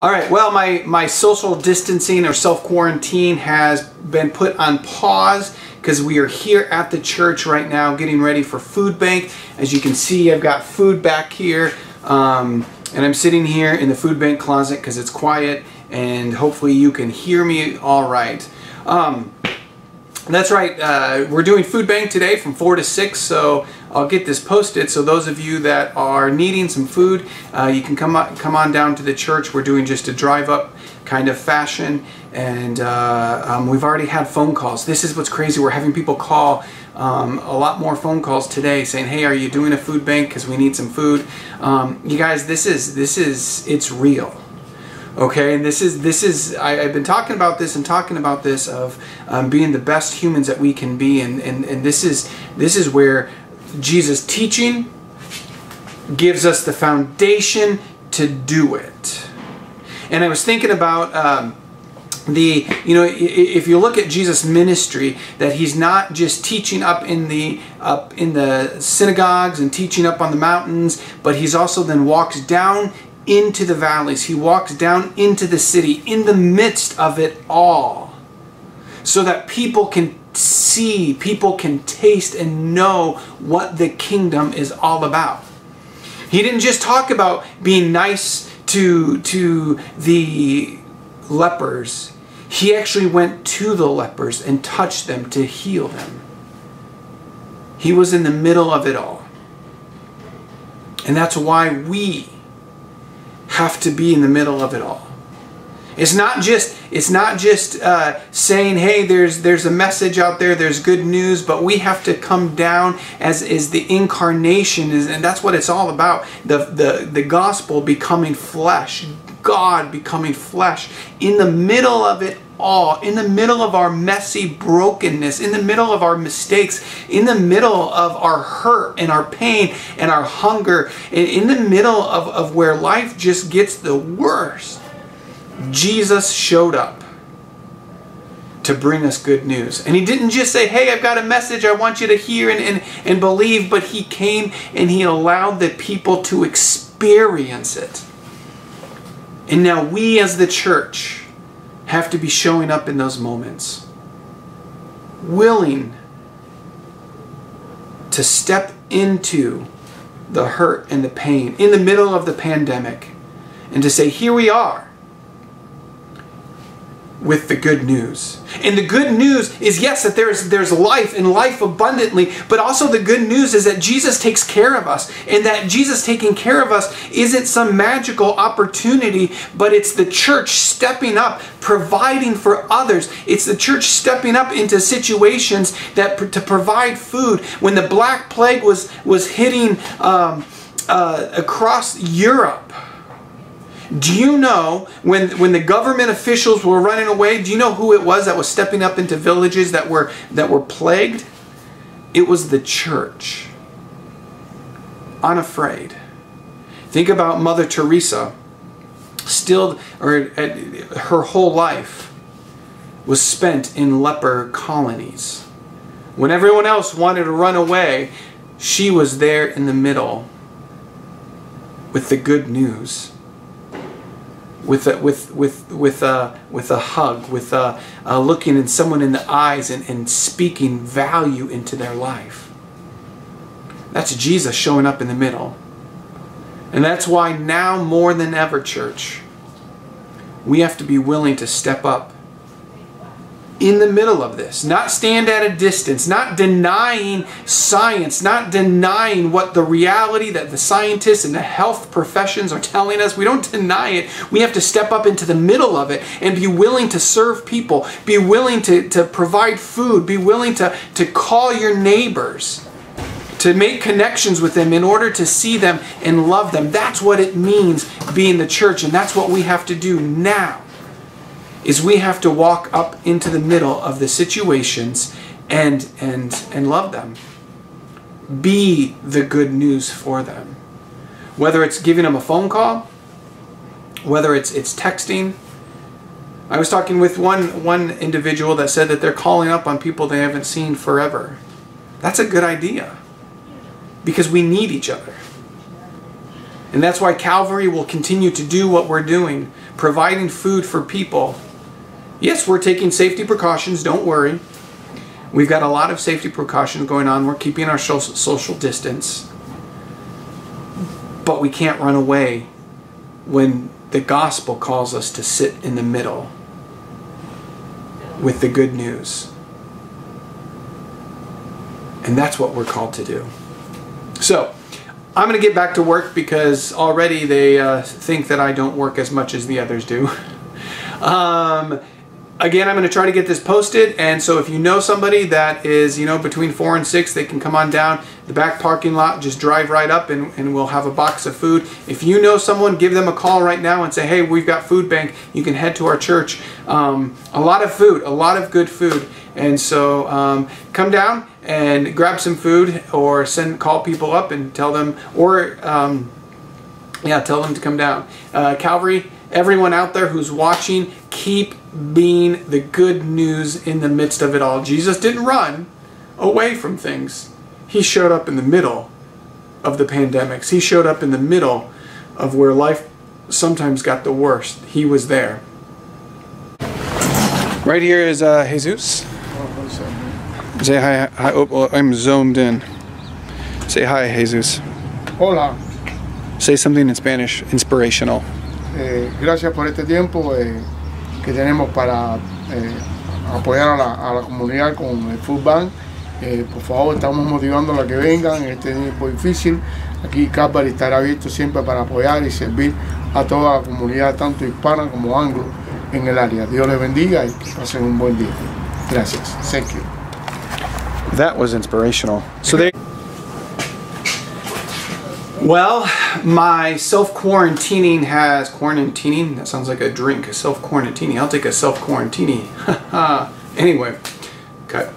All right, well, my social distancing or self-quarantine has been put on pause because we are here at the church right now getting ready for Foodbank. As you can see, I've got food back here, and I'm sitting here in the Foodbank closet because it's quiet, and hopefully you can hear me all right. That's right, we're doing Foodbank today from 4 to 6, so I'll get this posted. So those of you that are needing some food, you can come on down to the church. We're doing just a drive-up kind of fashion, and we've already had phone calls. This is what's crazy. We're having people call, a lot more phone calls today saying, hey, are you doing a food bank because we need some food? You guys, it's real. Okay, and I've been talking about this of being the best humans that we can be, and this is where Jesus' teaching gives us the foundation to do it. And I was thinking about if you look at Jesus' ministry, that he's not just teaching up in the synagogues and teaching up on the mountains, but he's also then walks down into the valleys. He walks down into the city in the midst of it all, so that people can see, people can taste and know what the kingdom is all about. He didn't just talk about being nice to the lepers. He actually went to the lepers and touched them to heal them. He was in the middle of it all. And that's why we have to be in the middle of it all. It's not just saying, hey, there's a message out there, there's good news, but we have to come down as is the incarnation, and that's what it's all about. The gospel becoming flesh, God becoming flesh, in the middle of it all, in the middle of our messy brokenness, in the middle of our mistakes, in the middle of our hurt and our pain and our hunger, in the middle of where life just gets the worst. Jesus showed up to bring us good news. And he didn't just say, hey, I've got a message I want you to hear and believe, but he came and he allowed the people to experience it. And now we as the church have to be showing up in those moments, willing to step into the hurt and the pain in the middle of the pandemic and to say, here we are with the good news. And the good news is, yes, that there's life and life abundantly, but also the good news is that Jesus takes care of us, and that Jesus taking care of us isn't some magical opportunity, but it's the church stepping up, providing for others. It's the church stepping up into situations to provide food. When the Black Plague was hitting across Europe, do you know, when the government officials were running away, do you know who it was that was stepping up into villages that were plagued? It was the church. Unafraid. Think about Mother Teresa. Her whole life was spent in leper colonies. When everyone else wanted to run away, she was there in the middle with the good news. With a hug, with looking at someone in the eyes and speaking value into their life. That's Jesus showing up in the middle. And that's why now more than ever, church, we have to be willing to step up in the middle of this. Not stand at a distance, not denying science, not denying what the reality that the scientists and the health professions are telling us. We don't deny it. We have to step up into the middle of it and be willing to serve people, be willing to provide food, be willing to call your neighbors, to make connections with them in order to see them and love them. That's what it means being the church, and that's what we have to do now. Is we have to walk up into the middle of the situations and love them. Be the good news for them. Whether it's giving them a phone call, whether it's texting. I was talking with one individual that said that they're calling up on people they haven't seen forever. That's a good idea, because we need each other. And that's why Calvary will continue to do what we're doing, providing food for people. Yes, we're taking safety precautions, don't worry. We've got a lot of safety precautions going on. We're keeping our social distance. But we can't run away when the gospel calls us to sit in the middle with the good news. And that's what we're called to do. So, I'm going to get back to work because already they think that I don't work as much as the others do. Again, I'm going to try to get this posted, and so if you know somebody that is, between 4 and 6, they can come on down the back parking lot, just drive right up, and we'll have a box of food. If you know someone, give them a call right now and say, hey, we've got Foodbank. You can head to our church. A lot of food, a lot of good food. And so come down and grab some food, or call people up and tell them, or tell them to come down. Calvary, everyone out there who's watching, keep being the good news in the midst of it all. Jesus didn't run away from things. He showed up in the middle of the pandemics. He showed up in the middle of where life sometimes got the worst. He was there. Right here is Jesus. Say hi. Hi. Oh, I'm zoomed in. Say hi, Jesus. Hola. Say something in Spanish, inspirational. Gracias por este tiempo que tenemos para apoyar a la comunidad con el Foodbank. Por favor, estamos motivando a que vengan en este tiempo difícil. Aquí Calvary estará abierto siempre para apoyar y servir a toda la comunidad, tanto hispana como anglo, en el área. Dios les bendiga y que pasen un buen día. Gracias. Thank you. That was inspirational. So they. Well, my self-quarantining has... Quarantining? That sounds like a drink. Self-quarantining. I'll take a self-quarantining. Anyway, cut.